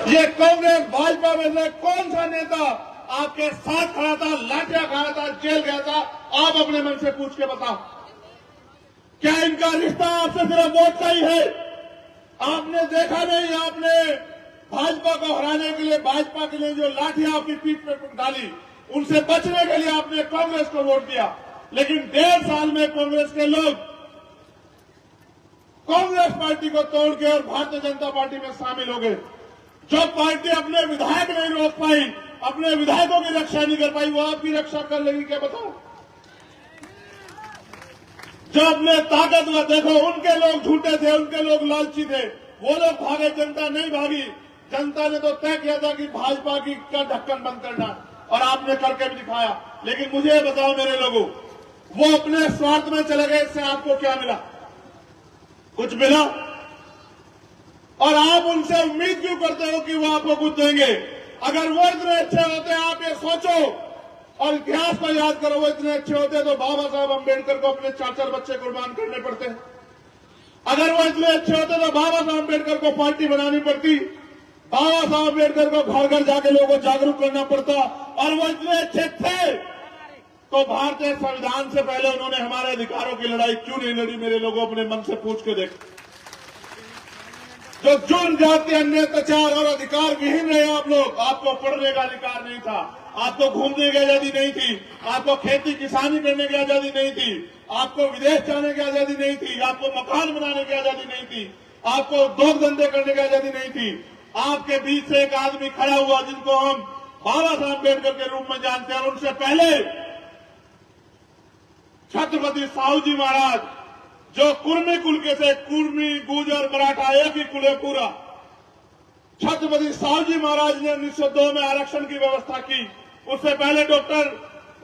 ये कांग्रेस भाजपा में से कौन सा नेता आपके साथ खड़ा था, लाठियां खाया था, जेल गया था? आप अपने मन से पूछ के बताओ। क्या इनका रिश्ता आपसे सिर्फ वोट का ही है? आपने देखा नहीं, आपने भाजपा को हराने के लिए, भाजपा के लिए जो लाठियां आपकी पीठ पे डाली, उनसे बचने के लिए आपने कांग्रेस को वोट दिया। लेकिन 1.5 साल में कांग्रेस के लोग कांग्रेस पार्टी को तोड़ के और भारतीय जनता पार्टी में शामिल हो गए। जो पार्टी अपने विधायक नहीं रोक पाई, अपने विधायकों की रक्षा नहीं कर पाई, वो आपकी रक्षा कर लेगी क्या? बताओ। जो अपने ताकतवर, देखो उनके लोग झूठे थे, उनके लोग लालची थे, वो लोग भागे, जनता नहीं भागी। जनता ने तो तय किया था कि भाजपा की का ढक्कन बंद करना, और आपने करके भी दिखाया। लेकिन मुझे ये बताओ मेरे लोगों, वो अपने स्वार्थ में चले गए, इससे आपको क्या मिला? कुछ मिला? और आप उनसे उम्मीद क्यों करते हो कि वो आपको कुछ देंगे? अगर वो इतने अच्छे होते, आप ये सोचो और इतिहास को याद करो, वो इतने अच्छे होते तो बाबा साहब अम्बेडकर को अपने 4 बच्चे कुर्बान करने पड़ते। अगर वो इतने अच्छे होते तो बाबा साहब अम्बेडकर को पार्टी बनानी पड़ती, बाबा साहब अम्बेडकर को घर घर जाके लोगों को जागरूक करना पड़ता। और वो इतने अच्छे थे तो भारतीय संविधान से पहले उन्होंने हमारे अधिकारों की लड़ाई क्यों नहीं लड़ी? मेरे लोगों अपने मन से पूछ के देख। जो जुर्म, जाति, अन्य अत्याचार और अधिकार विहीन रहे आप लोग। आपको पढ़ने का अधिकार नहीं था, आपको घूमने की आजादी नहीं थी, आपको खेती किसानी करने की आजादी नहीं थी, आपको विदेश जाने की आजादी नहीं थी, आपको मकान बनाने की आजादी नहीं थी, आपको उद्योग धंधे करने की आजादी नहीं थी। आपके बीच से एक आदमी खड़ा हुआ जिनको हम बाबा साहब अम्बेडकर के रूप में जानते हैं, और उनसे पहले छत्रपति साहू जी महाराज, जो कुर्मी कुल के थे, कुर्मी, गुर्जर, मराठा एक ही कुल है पूरा। छत्रपति साहू जी महाराज ने 1902 में आरक्षण की व्यवस्था की। उससे पहले डॉक्टर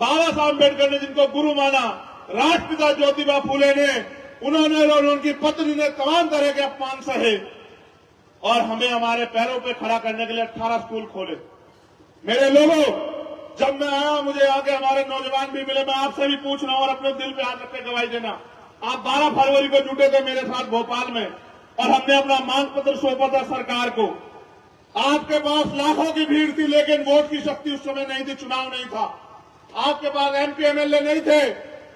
बाबा साहब अम्बेडकर ने, जिनको गुरु माना, राष्ट्रपिता ज्योतिबा फूले ने, उन्होंने और उनकी पत्नी ने तमाम तरह के अपमान सहे और हमें हमारे पैरों पे खड़ा करने के लिए 18 स्कूल खोले। मेरे लोगों, जब मैं आया, मुझे आगे हमारे नौजवान भी मिले। मैं आपसे भी पूछ रहा हूं और अपने दिल पे हाथ रख के गवाही देना। आप 12 फरवरी को जुटे थे मेरे साथ भोपाल में, और हमने अपना मांग पत्र सौंपा था सरकार को। आपके पास लाखों की भीड़ थी, लेकिन वोट की शक्ति उस समय नहीं थी, चुनाव नहीं था। आपके पास एमपी एमएलए नहीं थे,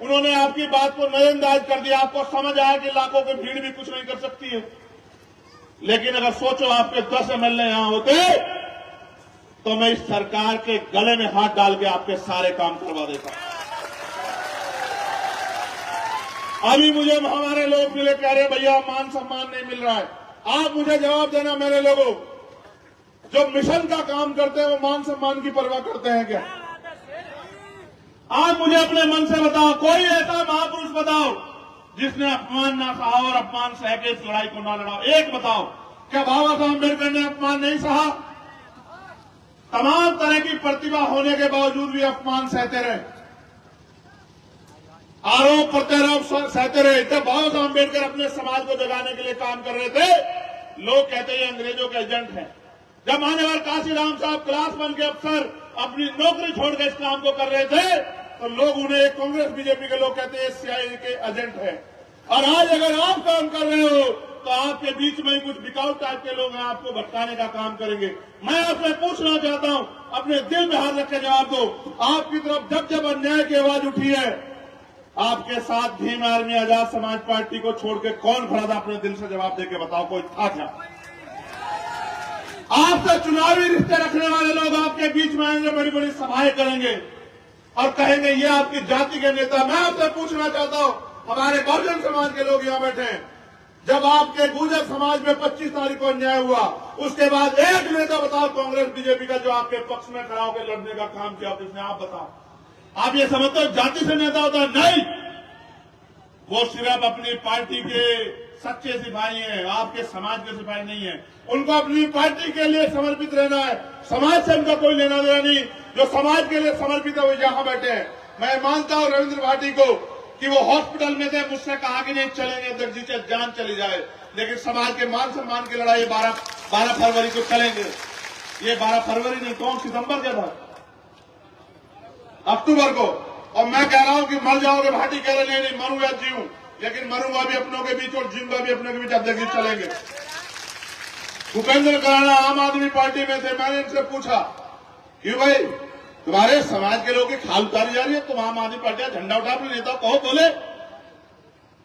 उन्होंने आपकी बात को नजरअंदाज कर दिया। आपको समझ आया कि लाखों की भीड़ भी कुछ नहीं कर सकती है। लेकिन अगर सोचो, आपके 10 एमएलए यहां होते तो मैं इस सरकार के गले में हाथ डाल के आपके सारे काम करवा देता। अभी मुझे हमारे लोग मिले, कह रहे भैया मान सम्मान नहीं मिल रहा है। आप मुझे जवाब देना मेरे लोगों, जो मिशन का काम करते हैं वो मान सम्मान की परवाह करते हैं क्या? आप मुझे अपने मन से बताओ, कोई ऐसा महापुरुष बताओ जिसने अपमान ना सहा और अपमान सह के इस लड़ाई को ना लड़ा। एक बताओ। क्या बाबा साहब अम्बेडकर ने अपमान नहीं सहा? तमाम तरह की प्रतिभा होने के बावजूद भी अपमान सहते रहे, आरोप प्रत्यारोप सहते रहे। जब बाबा साहब अम्बेडकर अपने समाज को जगाने के लिए काम कर रहे थे, लोग कहते हैं अंग्रेजों के एजेंट हैं। जब मान्यवर काशीराम साहब क्लास 1 के अफसर अपनी नौकरी छोड़कर इस काम को कर रहे थे, तो लोग उन्हें, कांग्रेस बीजेपी के लोग कहते हैं सीआईए के एजेंट हैं। और आज अगर आप काम कर रहे हो तो आपके बीच में कुछ बिकाऊ टाइप के लोग हैं, आपको भटकाने का काम करेंगे। मैं आपसे पूछना चाहता हूं, अपने दिल में हाथ रख के जवाब दो। आपकी तरफ जब जब अन्याय की आवाज उठी है, आपके साथ भीम आर्मी आजाद समाज पार्टी को छोड़ के कौन खड़ा था? अपने दिल से जवाब देके बताओ, कोई था क्या? आपसे चुनावी रिश्ते रखने वाले लोग आपके बीच में आएंगे, बड़ी बड़ी सभाएं करेंगे और कहेंगे ये आपकी जाति के नेता। मैं आपसे पूछना चाहता हूं, हमारे बहुजन समाज के लोग यहां बैठे हैं, जब आपके गुर्जर समाज में 25 तारीख को अन्याय हुआ, उसके बाद एक नेता बताओ कांग्रेस बीजेपी का जो आपके पक्ष में खड़ा होकर लड़ने का काम किया, किसने? आप बताओ। आप ये समझते हो जाति से नेता होता है? नहीं, वो सिर्फ अपनी पार्टी के सच्चे सिपाही हैं, आपके समाज के सिपाही नहीं है। उनको अपनी पार्टी के लिए समर्पित रहना है, समाज से उनका कोई लेना देना नहीं। जो समाज के लिए समर्पित है वो यहां बैठे हैं। मैं मानता हूं रविंद्र भाटी को कि वो हॉस्पिटल में थे, मुझसे कहा कि नहीं चलेंगे, दर्जी से जान चली जाए, लेकिन समाज के मान सम्मान की लड़ाई 12 फरवरी को चलेंगे। ये 12 फरवरी नहीं, कौन सितंबर का था? अक्टूबर को। और मैं कह रहा हूं कि मर जाओगे, भाटी कह रहे नहीं मरूं या जीऊं, लेकिन मरूंगा भी अपनों के बीच और जीऊंगा भी अपनों के बीच, अब देखिए चलेंगे। भूपेंद्र कराड़ा आम आदमी पार्टी में थे। मैंने इनसे पूछा कि भाई तुम्हारे समाज के लोगों की खाल उतारी जा रही है, तुम आम आदमी पार्टी का झंडा उठा, अपने नेता कहो बोले।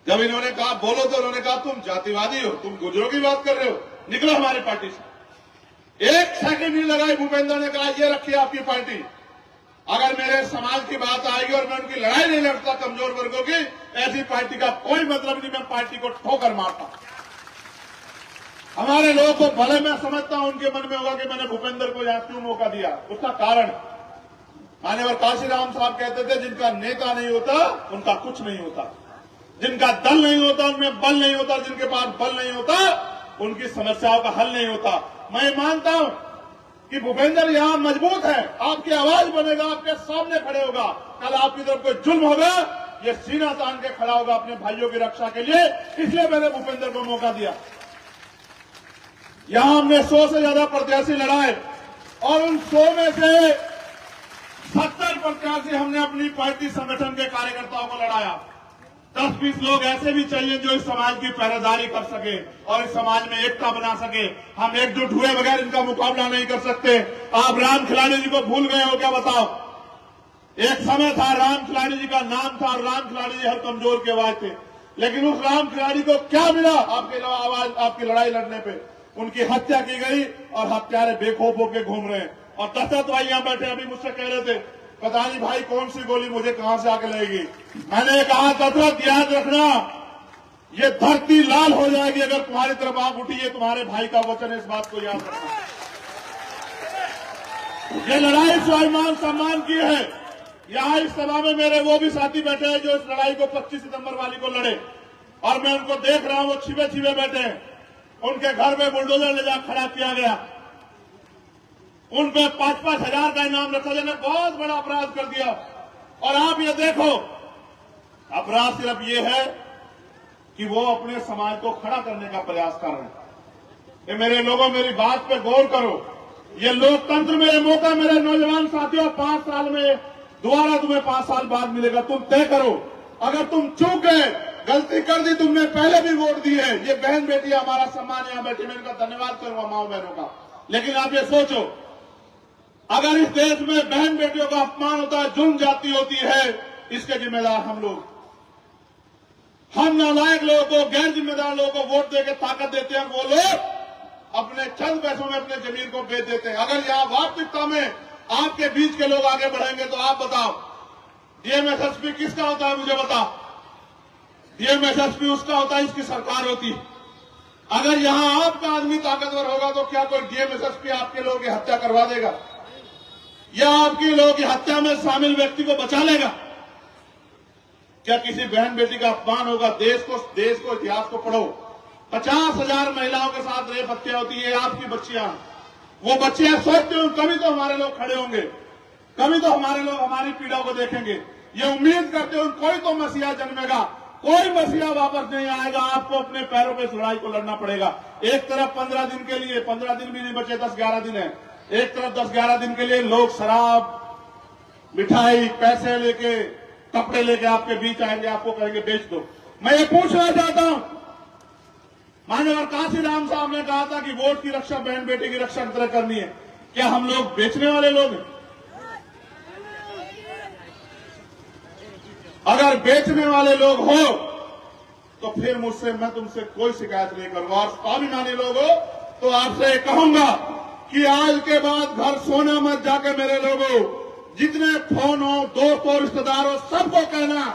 जब इन्होंने कहा बोलो तो उन्होंने कहा तुम जातिवादी हो, तुम गुजरों की बात कर रहे हो, निकलो हमारी पार्टी से। एक सेकंड नहीं लगाई, भूपेंद्र ने कहा ये रखिए आपकी पार्टी, अगर मेरे समाज की बात आएगी और मैं उनकी लड़ाई नहीं लड़ता कमजोर वर्गों की, ऐसी पार्टी का कोई मतलब नहीं, मैं पार्टी को ठोकर मारता। हमारे लोगों को भले मैं समझता हूं उनके मन में होगा कि मैंने भूपेंद्र को यहां क्यों मौका दिया, उसका कारण मान्यवर काशीराम साहब कहते थे जिनका नेता नहीं होता उनका कुछ नहीं होता, जिनका दल नहीं होता उनमें बल नहीं होता, जिनके पास बल नहीं होता उनकी समस्याओं का हल नहीं होता। मैं मानता हूं कि भूपेंद्र यहां मजबूत है, आपकी आवाज बनेगा, आपके सामने खड़े होगा, कल आपकी तरफ कोई जुल्म होगा ये सीना तान के खड़ा होगा अपने भाइयों की रक्षा के लिए, इसलिए मैंने भूपेंद्र को मौका दिया। यहां हमने 100 से ज्यादा प्रत्याशी लड़ाए और उन 100 में से 70 प्रत्याशी हमने अपनी पार्टी संगठन के कार्यकर्ताओं को लड़ाया। 10-20 लोग ऐसे भी चाहिए जो इस समाज की पहरेदारी कर सके और इस समाज में एकता बना सके। हम एकजुट हुए बगैर इनका मुकाबला नहीं कर सकते। आप राम खिलाड़ी जी को भूल गए हो क्या बताओ? एक समय था राम खिलाड़ी जी का नाम था और राम खिलाड़ी जी हर कमजोर के आवाज थे, लेकिन उस राम खिलाड़ी को क्या मिला आपके आवाज, आपकी लड़ाई लड़ने पे? उनकी हत्या की गई और हत्यारे बेखौफ होकर घूम रहे हैं। और 10 भाई यहां बैठे अभी मुझसे कह रहे थे पता नहीं भाई कौन सी गोली मुझे कहां से आके लगेगी। मैंने कहा दशरथ याद रखना, ये धरती लाल हो जाएगी अगर तुम्हारी तरफ आप उठी। ये तुम्हारे भाई का वचन है, इस बात को याद रखना। ये लड़ाई स्वाभिमान सम्मान की है। यहां इस सभा में मेरे वो भी साथी बैठे हैं जो इस लड़ाई को 25 सितंबर वाली को लड़े, और मैं उनको देख रहा हूं वो छिपे छिपे बैठे हैं। उनके घर में बुलडोजर ले जाकर खड़ा किया गया, उन पे 5-5 हजार का इनाम रखा गया, बहुत बड़ा अपराध कर दिया। और आप ये देखो, अपराध सिर्फ ये है कि वो अपने समाज को खड़ा करने का प्रयास कर रहे हैं। ये मेरे लोगों मेरी बात पे गौर करो, ये लोकतंत्र में ये मौका मेरे नौजवान साथियों 5 साल में दोबारा तुम्हें 5 साल बाद मिलेगा। तुम तय करो, अगर तुम चूक गए, गलती कर दी, तुमने पहले भी वोट दी है। ये बहन बेटी हमारा सम्मान, यहां बैठी मैं इनका धन्यवाद करूंगा माओ बहनों का। लेकिन आप ये सोचो, अगर इस देश में बहन बेटियों का अपमान होता है, जुल्म जाती होती है, इसके जिम्मेदार हम लोग, हम नालायक लोगों को, गैर जिम्मेदार लोगों को वोट देकर ताकत देते हैं। वो लोग अपने चंद पैसों में अपने जमीन को बेच देते हैं। अगर यहां वास्तविकता में आपके बीच के लोग आगे बढ़ेंगे तो आप बताओ डीएमएसएसपी किसका होता है? मुझे बताओ। डीएमएसएसपी उसका होता है, इसकी सरकार होती है। अगर यहां आपका आदमी ताकतवर होगा तो क्या कोई डीएमएसएसपी आपके लोगों की हत्या करवा देगा या आपके लोगों की हत्या में शामिल व्यक्ति को बचा लेगा? क्या किसी बहन बेटी का अपमान होगा? देश को इतिहास को पढ़ो, 50,000 महिलाओं के साथ रेप हत्या होती है। आपकी बच्चियां, वो बच्चियां सोचते हो कभी तो हमारे लोग खड़े होंगे, कभी तो हमारे लोग हमारी पीड़ा को देखेंगे। ये उम्मीद करते हो कोई तो मसीहा जन्मेगा, कोई मसीहा वापस नहीं आएगा। आपको अपने पैरों पे इस लड़ाई को लड़ना पड़ेगा। एक तरफ 15 दिन के लिए, 15 दिन भी नहीं बचे, 10-11 दिन है, एक तरफ 10-11 दिन के लिए लोग शराब, मिठाई, पैसे लेके, कपड़े लेके आपके बीच आएंगे, आपको कहेंगे बेच दो। मैं ये पूछना चाहता हूं, माननीय काशीराम साहब ने कहा था कि वोट की रक्षा बहन बेटी की रक्षा की तरह करनी है। क्या हम लोग बेचने वाले लोग हैं? अगर बेचने वाले लोग हो तो फिर मुझसे, मैं तुमसे कोई शिकायत नहीं करूंगा। और स्वाभिमानी लोग हो तो आपसे कहूंगा कि आज के बाद घर सोना मत जाके मेरे लोगों, जितने फोन हो, दोस्तों, रिश्तेदारों, सबको कहना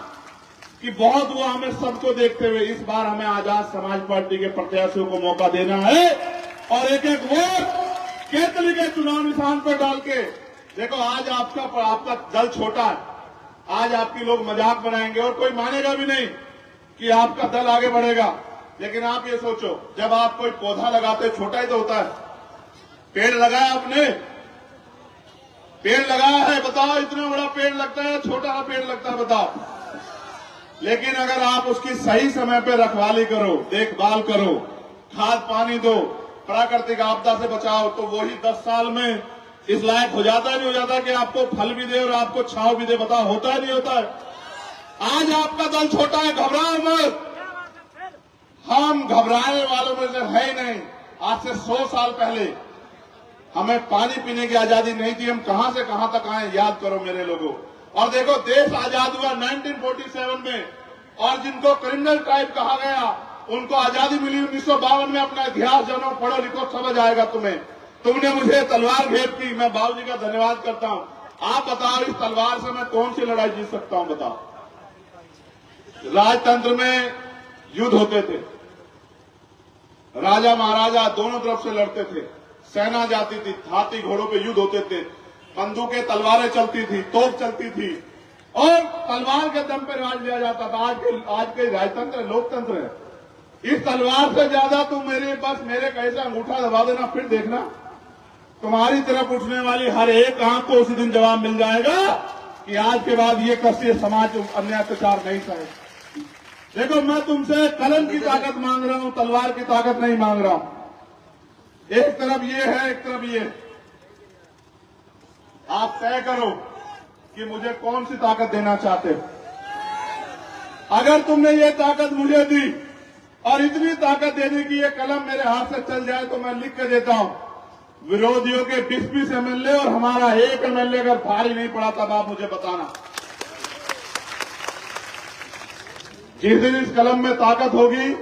कि बहुत हुआ हमें सबको देखते हुए, इस बार हमें आजाद समाज पार्टी के प्रत्याशियों को मौका देना है। और एक एक वोट केतली के चुनाव निशान पर डाल के देखो। आज आपका दल छोटा है, आज आपकी लोग मजाक बनाएंगे और कोई मानेगा भी नहीं कि आपका दल आगे बढ़ेगा। लेकिन आप ये सोचो, जब आप कोई पौधा लगाते, छोटा ही तो होता है। पेड़ लगाया आपने, पेड़ लगाया है, बताओ इतना बड़ा पेड़ लगता है, छोटा सा पेड़ लगता है, बताओ। लेकिन अगर आप उसकी सही समय पे रखवाली करो, देखभाल करो, खाद पानी दो, प्राकृतिक आपदा से बचाओ, तो वही 10 साल में इस लायक हो जाता है, नहीं हो जाता कि आपको फल भी दे और आपको छांव भी दे? बताओ, होता है नहीं होता है? आज आपका दल छोटा है, घबराओ मत। हम घबराने वालों में से है ही नहीं। आज से 100 साल पहले हमें पानी पीने की आजादी नहीं थी, हम कहां से कहां तक आए, याद करो मेरे लोगों। और देखो, देश आजाद हुआ 1947 में, और जिनको क्रिमिनल ट्राइब कहा गया उनको आजादी मिली 1952 में। अपना इतिहास जानो, पढ़ो लिखो, समझ आएगा तुम्हें। तुमने मुझे तलवार भेंट की, मैं बाबूजी का धन्यवाद करता हूं। आप बताओ, इस तलवार से मैं कौन सी लड़ाई जीत सकता हूं, बताओ। राजतंत्र में युद्ध होते थे, राजा महाराजा दोनों तरफ से लड़ते थे, सेना जाती थी, हाथी घोड़ों पे युद्ध होते थे, बंदूकें तलवारें चलती थी, तोप चलती थी, और तलवार के दम पे राज लिया जाता था। आज के राजतंत्र लोकतंत्र है। इस तलवार से ज्यादा तुम मेरे कैसे अंगूठा दबा देना, फिर देखना तुम्हारी तरफ उठने वाली हर एक आंख को उसी दिन जवाब मिल जाएगा कि आज के बाद ये कष्टीय समाज अन्याय अत्याचार नहीं सहे। देखो, मैं तुमसे कलम की ताकत मांग रहा हूं, तलवार की ताकत नहीं मांग रहा हूं। एक तरफ ये है, एक तरफ ये। आप तय करो कि मुझे कौन सी ताकत देना चाहते हो। अगर तुमने ये ताकत मुझे दी और इतनी ताकत दे दी कि ये कलम मेरे हाथ से चल जाए, तो मैं लिख के देता हूं, विरोधियों के 20-20 एमएलए और हमारा एक एमएलए अगर भारी नहीं पड़ा, तब आप मुझे बताना। जिस दिन इस कलम में ताकत होगी,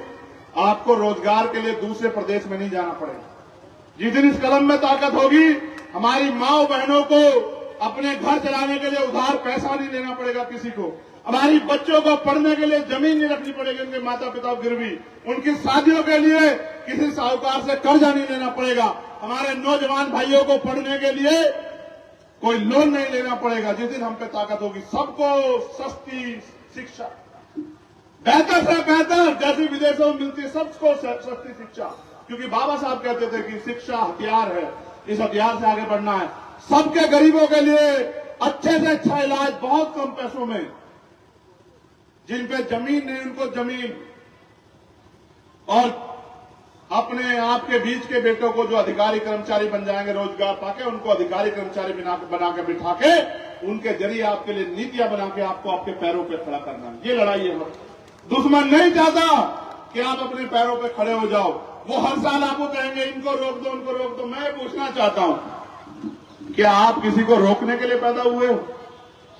आपको रोजगार के लिए दूसरे प्रदेश में नहीं जाना पड़ेगा। जिस दिन इस कलम में ताकत होगी, हमारी माओ बहनों को अपने घर चलाने के लिए उधार पैसा नहीं लेना पड़ेगा किसी को। हमारी बच्चों को पढ़ने के लिए जमीन नहीं रखनी पड़ेगी उनके माता पिता गिरवी। उनकी शादियों के लिए किसी साहूकार से कर्जा नहीं लेना पड़ेगा। हमारे नौजवान भाइयों को पढ़ने के लिए कोई लोन नहीं लेना पड़ेगा। जिस दिन हम पे ताकत होगी, सबको सस्ती शिक्षा, बेहतर से बेहतर, जैसी विदेशों में मिलती है, सबको सस्ती शिक्षा। क्योंकि बाबा साहब कहते थे कि शिक्षा हथियार है, इस हथियार से आगे बढ़ना है। सबके गरीबों के लिए अच्छे से अच्छा इलाज बहुत कम पैसों में, जिन पे जमीन नहीं उनको जमीन, और अपने आपके बीच के बेटों को जो अधिकारी कर्मचारी बन जाएंगे रोजगार पाके, उनको अधिकारी कर्मचारी बना के बिठा के उनके जरिए आपके लिए नीतियां बना के आपको आपके पैरों पे खड़ा करना है। ये लड़ाई है। दुश्मन नहीं चाहता कि आप अपने पैरों पे खड़े हो जाओ। वो हर साल आपको कहेंगे इनको रोक दो, उनको रोक दो। मैं पूछना चाहता हूं, क्या आप किसी को रोकने के लिए पैदा हुए हो?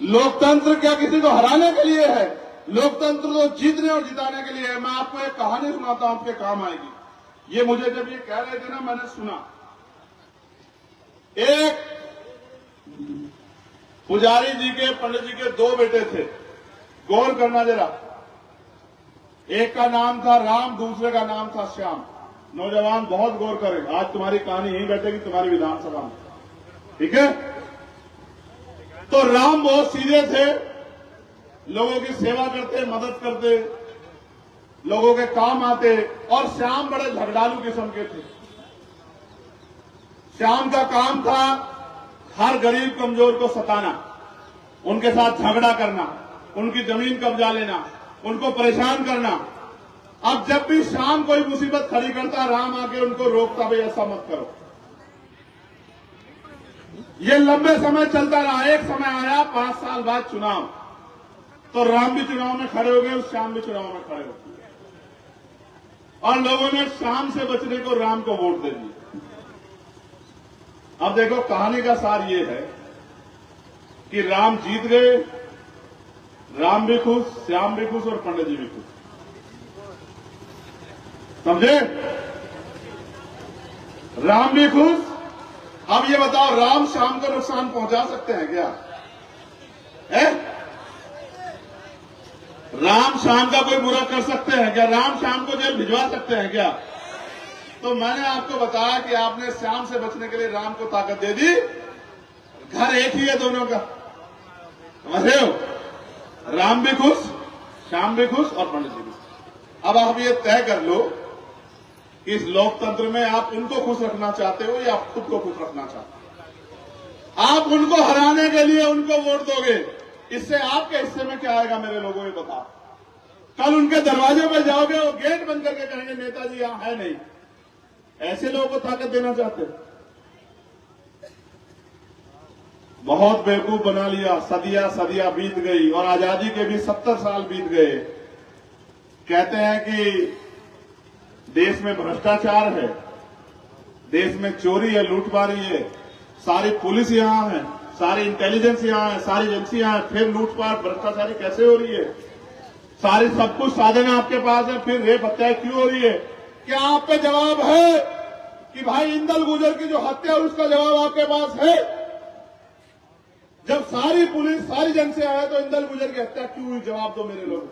लोकतंत्र क्या किसी को हराने के लिए है? लोकतंत्र तो जीतने और जिताने के लिए है। मैं आपको एक कहानी सुनाता हूं, आपके काम आएगी। ये मुझे जब ये कह रहे थे ना, मैंने सुना। एक पुजारी जी के, पंडित जी के 2 बेटे थे। गौर करना जरा, एक का नाम था राम, दूसरे का नाम था श्याम। नौजवान बहुत गौर करें, आज तुम्हारी कहानी यहीं बैठेगी तुम्हारी विधानसभा में, ठीक है? तो राम बहुत सीधे थे, लोगों की सेवा करते, मदद करते, लोगों के काम आते। और श्याम बड़े झगड़ालू किस्म के थे। श्याम का काम था हर गरीब कमजोर को सताना, उनके साथ झगड़ा करना, उनकी जमीन कब्जा लेना, उनको परेशान करना। अब जब भी श्याम कोई मुसीबत खड़ी करता, राम आके उनको रोकता, भाई ऐसा मत करो। ये लंबे समय चलता रहा। एक समय आया 5 साल बाद चुनाव, तो राम भी चुनाव में खड़े हो गए, श्याम भी चुनाव में खड़े हो गए, और लोगों ने श्याम से बचने को राम को वोट दे दिया। अब देखो, कहानी का सार ये है कि राम जीत गए, राम भी खुश, श्याम भी खुश और पंडित जी भी खुश। समझे? राम भी खुश। अब ये बताओ, राम श्याम को नुकसान पहुंचा सकते हैं क्या? है? राम श्याम का कोई बुरा कर सकते हैं क्या? राम श्याम को जेल भिजवा सकते हैं क्या? तो मैंने आपको बताया कि आपने श्याम से बचने के लिए राम को ताकत दे दी। घर एक ही है दोनों का, समझ रहे हो? राम भी खुश, श्याम भी खुश और पंडित जी भी खुश। अब आप ये तय कर लो कि इस लोकतंत्र में आप उनको खुश रखना चाहते हो या आप खुद को खुश रखना चाहते हो? आप उनको हराने के लिए उनको वोट दोगे, इससे आपके हिस्से में क्या आएगा मेरे लोगों, ये बताओ। कल उनके दरवाजे पर जाओगे, वो गेट बंद करके कहेंगे नेताजी यहां है नहीं। ऐसे लोगों को ताकत देना चाहते हो? बहुत बेवकूफ बना लिया। सदियां बीत गई और आजादी के भी 70 साल बीत गए। कहते हैं कि देश में भ्रष्टाचार है, देश में चोरी है, लूटमारी है, सारी पुलिस यहाँ है, सारी इंटेलिजेंस यहाँ है, सारी एजेंसी यहाँ है, फिर लूटपाट भ्रष्टाचारी कैसे हो रही है? सारी सब कुछ साधन आपके पास है, फिर रेप हत्या क्यों हो रही है? क्या आप पे जवाब है कि भाई इंदल गुर्जर की जो हत्या उसका जवाब आपके पास है? जब सारी पुलिस सारी एजेंसी आया तो इंदल गुर्जर की हत्या क्यों हुई? जवाब दो मेरे लोग।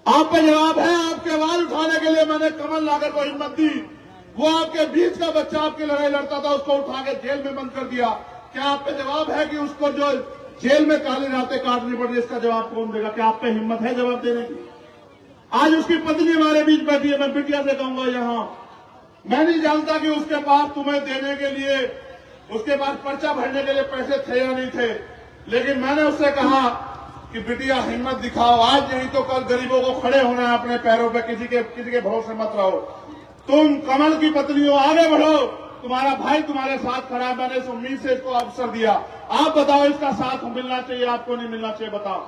आप पे जवाब है। आपके आवाज उठाने के लिए मैंने कमल नागर को हिम्मत दी। वो आपके बीच का बच्चा आपकी लड़ाई लड़ता था, उसको उठा के जेल में बंद कर दिया। क्या आप पे जवाब है कि उसको जो जेल में काली रातें काटनी पड़ रही, इसका जवाब कौन देगा? क्या आप पे हिम्मत है जवाब देने की? आज उसकी पत्नी हमारे बीच बैठी है। मैं बिटिया से कहूंगा, यहां मैं नहीं जानता कि उसके पास तुम्हें देने के लिए, उसके पास पर्चा भरने के लिए पैसे थे या नहीं थे, लेकिन मैंने उससे कहा कि बिटिया हिम्मत दिखाओ, आज नहीं तो कल गरीबों को खड़े होना है अपने पैरों पे, किसी के भरोसे मत रहो। तुम कमल की पत्नी हो, आगे बढ़ो, तुम्हारा भाई तुम्हारे साथ खड़ा है। मैंने इस उम्मीद से इसको अवसर दिया। आप बताओ, इसका साथ मिलना चाहिए, आपको नहीं मिलना चाहिए? बताओ।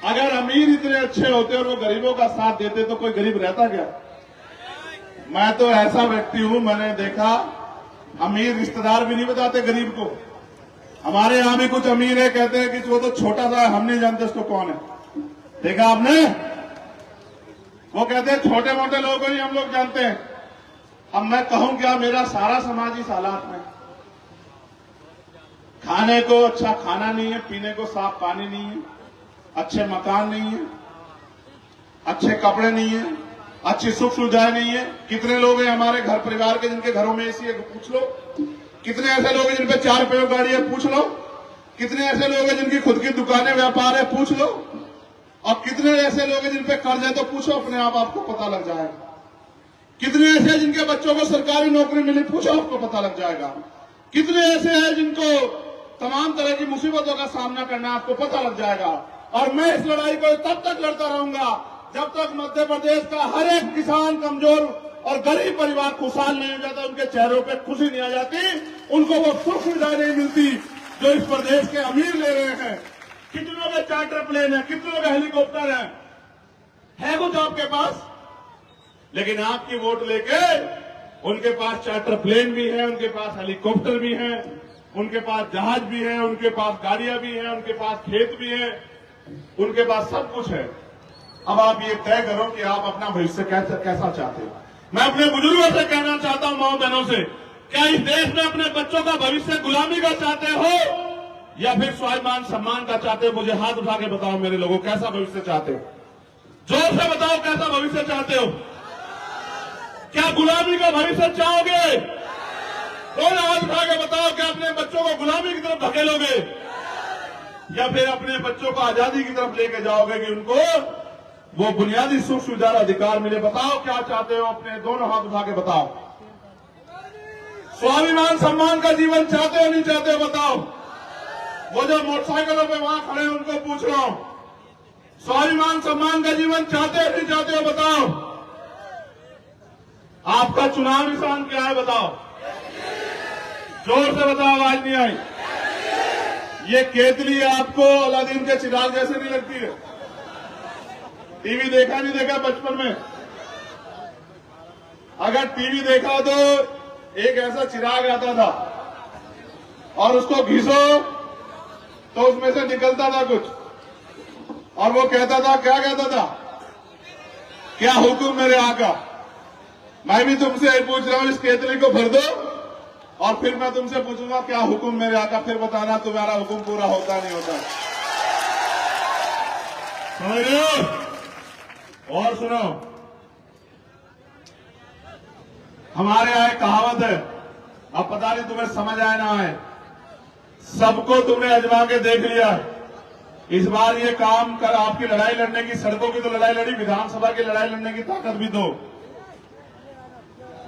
अगर अमीर इतने अच्छे होते और वो गरीबों का साथ देते तो कोई गरीब रहता क्या? मैं तो ऐसा व्यक्ति हूं, मैंने देखा अमीर रिश्तेदार भी नहीं बताते गरीब को। हमारे यहां भी कुछ अमीर है, कहते हैं कि वो तो छोटा सा है, हम नहीं जानते उसको कौन है। देखा आपने? वो कहते हैं छोटे मोटे लोगों को ही हम लोग जानते हैं। अब मैं कहूं क्या, मेरा सारा समाज इस हालात में, खाने को अच्छा खाना नहीं है, पीने को साफ पानी नहीं है, अच्छे मकान नहीं है, अच्छे कपड़े नहीं है, अच्छी सुख सुविधाएं नहीं है। कितने लोग हैं हमारे घर परिवार के जिनके घरों में एसी है? पूछ लो। कितने ऐसे लोग हैं जिन पे 4 पैर गाड़ी है? पूछ लो। कितने ऐसे लोग हैं जिनकी खुद की दुकानें व्यापार है? पूछ लो। और कितने ऐसे लोग हैं जिन पे कर्ज है? तो पूछो अपने आप, आपको पता लग जाएगा। कितने ऐसे हैं जिनके बच्चों को सरकारी नौकरी मिली? पूछो, आपको पता लग जाएगा। कितने ऐसे हैं जिनको तमाम तरह की मुसीबतों का सामना करना, आपको पता लग जाएगा। और मैं इस लड़ाई को तब तक लड़ता रहूंगा जब तक मध्य प्रदेश का हर एक किसान, कमजोर और गरीब परिवार खुशहाल नहीं हो जाता, उनके चेहरों पे खुशी नहीं आ जाती, उनको वो सुख सुविधाएं नहीं मिलती जो इस प्रदेश के अमीर ले रहे हैं। कितनों के चार्टर प्लेन है, कितनों के हेलीकॉप्टर है कुछ आपके पास? लेकिन आपकी वोट लेके उनके पास चार्टर प्लेन भी है, उनके पास हेलीकॉप्टर भी है, उनके पास जहाज भी है, उनके पास गाड़ियां भी हैं, उनके पास खेत भी है, उनके पास सब कुछ है। अब आप ये तय करो कि आप अपना भविष्य कैसा चाहते हो। मैं अपने बुजुर्गों से कहना चाहता हूं, माओ बहनों से, क्या इस देश में अपने बच्चों का भविष्य गुलामी का चाहते हो या फिर स्वाभिमान सम्मान का चाहते हो? मुझे हाथ उठा के बताओ मेरे लोगों, कैसा भविष्य चाहते हो? जोर से बताओ, कैसा भविष्य चाहते हो? क्या गुलामी का भविष्य चाहोगे? दोनों हाथ उठा के बताओ, क्या अपने बच्चों को गुलामी की तरफ धकेलोगे या फिर अपने बच्चों को आजादी की तरफ लेके जाओगे कि उनको वो बुनियादी सुख सुविधा अधिकार मिले? बताओ क्या चाहते हो? अपने दोनों हाथ उठा के बताओ। स्वाभिमान सम्मान का जीवन चाहते हो नहीं चाहते हो? बताओ। वो जो मोटरसाइकिलों पे वहां खड़े हैं उनको पूछ रहा हूं, स्वाभिमान सम्मान का जीवन चाहते हो नहीं चाहते हो? बताओ। आपका चुनाव निशान क्या है? बताओ। जोर से बताओ, आवाज नहीं आई। ये केतली आपको अलादीन के चिराग जैसे नहीं लगती है? टीवी देखा नहीं देखा बचपन में? अगर टीवी देखा तो एक ऐसा चिराग आता था और उसको घिसो तो उसमें से निकलता था कुछ, और वो कहता था, क्या कहता था? क्या हुक्म मेरे आका? मैं भी तुमसे यही पूछ रहा हूं, इस केतली को भर दो और फिर मैं तुमसे पूछूंगा क्या हुक्म मेरे आका, फिर बताना तुम्हारा हुक्म पूरा होता नहीं होता। समझ रहे हो? और सुनो, हमारे यहाँ एक कहावत है, अब पता नहीं तुम्हें समझ आए ना आए, सबको तुमने आजमा के देख लिया। इस बार ये काम कर, आपकी लड़ाई लड़ने की, सड़कों की तो लड़ाई लड़ी, विधानसभा की लड़ाई लड़ने की ताकत भी दो।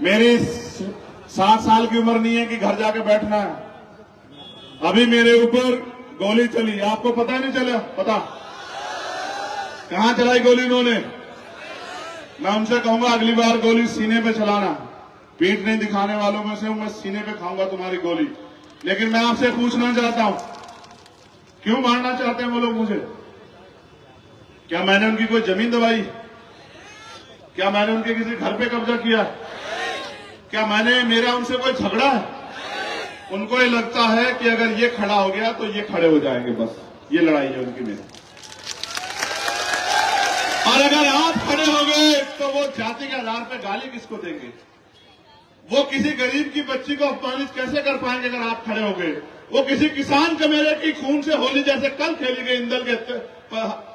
मेरी 7 साल की उम्र नहीं है कि घर जाके बैठना है। अभी मेरे ऊपर गोली चली, आपको पता नहीं चला? पता कहां चलाई गोली इन्होंने? मैं उनसे कहूंगा अगली बार गोली सीने पे चलाना। पीठ नहीं दिखाने वालों में से हूं मैं, सीने पे खाऊंगा तुम्हारी गोली। लेकिन मैं आपसे पूछना चाहता हूं, क्यों मारना चाहते हैं वो लोग मुझे? क्या मैंने उनकी कोई जमीन दबाई? क्या मैंने उनके किसी घर पे कब्जा किया? क्या मेरा उनसे कोई झगड़ा है? उनको ये लगता है कि अगर ये खड़ा हो गया तो ये खड़े हो जाएंगे, बस ये लड़ाई है उनकी मेरी। और अगर आप खड़े हो गए तो वो जाति के आधार पर गाली किसको देंगे? वो किसी गरीब की बच्ची को अपमानित कैसे कर पाएंगे अगर आप खड़े हो गए? वो किसी किसान के मेरे की खून से होली जैसे कल खेली गई इंदल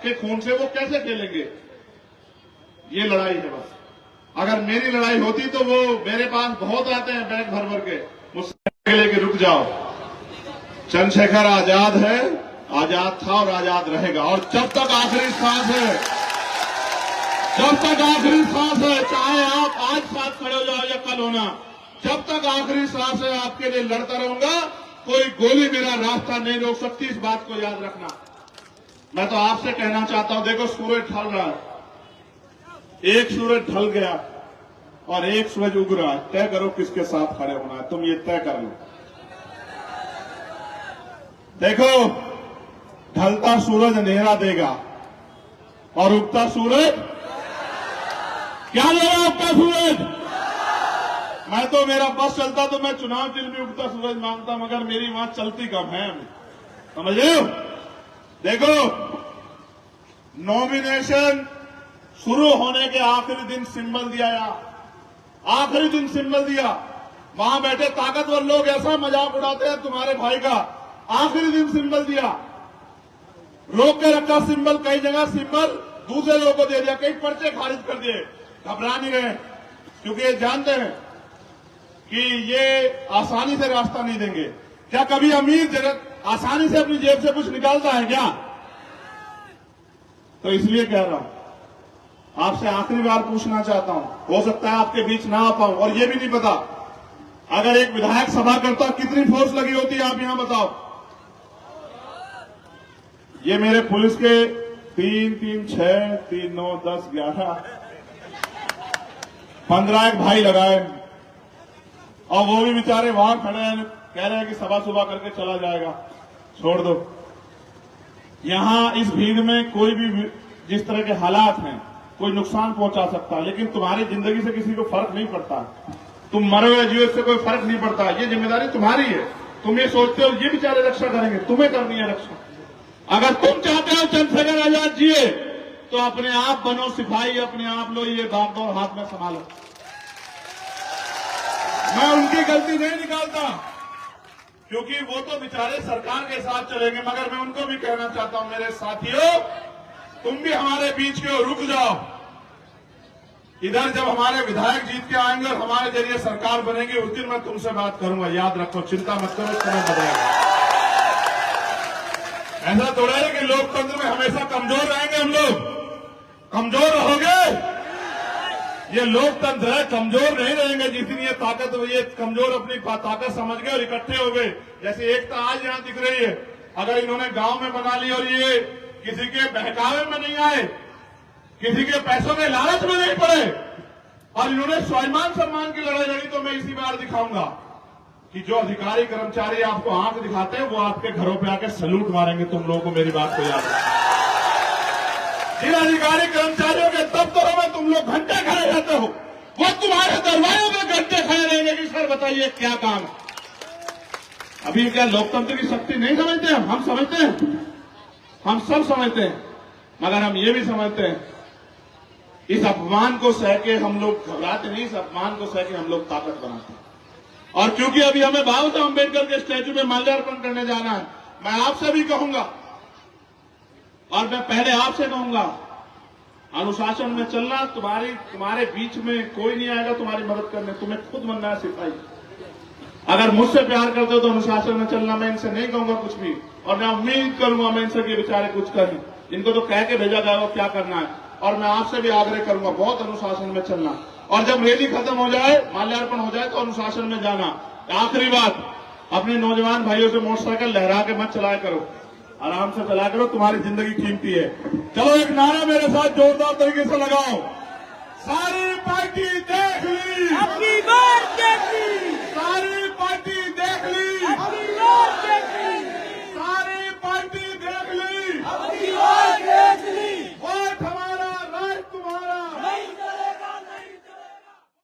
के खून से वो कैसे खेलेंगे? ये लड़ाई है बस। अगर मेरी लड़ाई होती तो वो मेरे पास बहुत आते हैं बैग भर भर के, मुझसे लेके रुक जाओ। चंद्रशेखर आजाद है, आजाद था और आजाद रहेगा। और जब तक आखिरी सांस है, जब तक आखिरी सांस है, चाहे आप आज साथ खड़े हो जाओ या कल होना, जब तक आखिरी सांस है आपके लिए लड़ता रहूंगा। कोई गोली मेरा रास्ता नहीं रोक सकती, इस बात को याद रखना। मैं तो आपसे कहना चाहता हूं, देखो सूरज ढल रहा है, एक सूरज ढल गया और एक सूरज उग रहा है। तय करो किसके साथ खड़े होना है, तुम ये तय कर लो। देखो, ढलता सूरज अंधेरा देगा और उगता सूरज क्या देगा? उगता सूरज। मैं तो मेरा बस चलता तो मैं चुनाव चिन्ह भी उगता सूरज मांगता, मगर मेरी वहां चलती कम है, समझ रहे हो? देखो, नॉमिनेशन शुरू होने के आखिरी दिन सिंबल दिया, आखिरी दिन सिंबल दिया। वहां बैठे ताकतवर लोग ऐसा मजाक उड़ाते हैं तुम्हारे भाई का। आखिरी दिन सिंबल दिया, रोक के रखा सिंबल, कई जगह सिंबल दूसरे लोगों को दे दिया, कई पर्चे खारिज कर दिए। घबरा नहीं रहे, क्योंकि ये जानते हैं कि ये आसानी से रास्ता नहीं देंगे। क्या कभी अमीर जगत आसानी से अपनी जेब से कुछ निकालता है क्या? तो इसलिए कह रहा हूं, आपसे आखिरी बार पूछना चाहता हूं, हो सकता है आपके बीच ना आ पाऊं, और ये भी नहीं पता अगर एक विधायक सभा करता कितनी फोर्स लगी होती है, आप यहां बताओ। ये मेरे पुलिस के 3, 3, 6, 3, 9, 10, 11, 15 एक भाई लगाए, और वो भी बेचारे वहां खड़े हैं, कह रहे हैं कि सभा सुबह करके चला जाएगा। छोड़ दो, यहां इस भीड़ में कोई भी जिस तरह के हालात हैं कोई नुकसान पहुंचा सकता है, लेकिन तुम्हारी जिंदगी से किसी को फर्क नहीं पड़ता। तुम मरो या जियो, इससे कोई फर्क नहीं पड़ता। ये जिम्मेदारी तुम्हारी है। तुम ये सोचते हो ये बेचारे रक्षा करेंगे, तुम्हें करनी है रक्षा। अगर तुम चाहते हो चंद्रशेखर आजाद जिए तो अपने आप बनो सिपाही, अपने आप लो ये बागडोर हाथ में संभालो। मैं उनकी गलती नहीं निकालता, क्योंकि वो तो बेचारे सरकार के साथ चलेंगे, मगर मैं उनको भी कहना चाहता हूं, मेरे साथियों, तुम भी हमारे बीच के हो, रुक जाओ। इधर जब हमारे विधायक जीत के आएंगे और हमारे जरिए सरकार बनेगी, उस दिन मैं तुमसे बात करूंगा, याद रखो, चिंता मत करो, समय बदलेगा। ऐसा थोड़ा है कि लोकतंत्र में हमेशा कमजोर रहेंगे हम लोग। कमजोर रहोगे, ये लोकतंत्र है, कमजोर नहीं रहेंगे। जिस दिन ये ताकत, ये कमजोर अपनी ताकत समझ गए और इकट्ठे हो गए, जैसे एकता आज यहां दिख रही है, अगर इन्होंने गांव में बना ली और ये किसी के बहकावे में नहीं आए, किसी के पैसों के लालच में नहीं पड़े, और इन्होंने स्वाभिमान सम्मान की लड़ाई लड़ी, तो मैं इसी बार दिखाऊंगा कि जो अधिकारी कर्मचारी आपको आंख दिखाते हैं, वो आपके घरों पे आके सैल्यूट मारेंगे। तुम लोगों को मेरी बात को याद रखना। जिन अधिकारी कर्मचारियों के दफ्तरों में तुम लोग घंटे खड़े रहते हो, वो तुम्हारे दरवाजे में घंटे खड़े रहेंगे कि सर बताइए क्या काम है। अभी क्या लोकतंत्र की शक्ति नहीं समझते? हम समझते हैं, हम सब समझते हैं, मगर हम ये भी समझते हैं इस अपमान को सह के हम लोग घबराते नहीं, इस अपमान को सह के हम लोग ताकत बनाते हैं। और क्योंकि अभी हमें बाबा साहब अम्बेडकर के स्टैच्यू में माल्यार्पण करने जाना है, मैं आपसे भी कहूंगा, और मैं पहले आपसे कहूंगा, अनुशासन में चलना। तुम्हारे बीच में कोई नहीं आएगा तुम्हारी मदद करने, तुम्हें खुद बनना है सिपाही। अगर मुझसे प्यार करते हो तो अनुशासन में चलना। मैं इनसे नहीं कहूंगा कुछ भी, और मैं उम्मीद करूंगा मैं इनसे कि बेचारे कुछ करें। इनको तो कह के भेजा गया वो क्या करना है, और मैं आपसे भी आग्रह करूंगा बहुत अनुशासन में चलना। और जब रैली खत्म हो जाए, माल्यार्पण हो जाए, तो अनुशासन में जाना। आखिरी बात, अपने नौजवान भाइयों से मोटरसाइकिल लहरा के मत चलाया करो, आराम से चला करो, तुम्हारी जिंदगी कीमती है। चलो एक नारा मेरे साथ जोरदार तरीके से लगाओ, सारी पार्टी देख ली,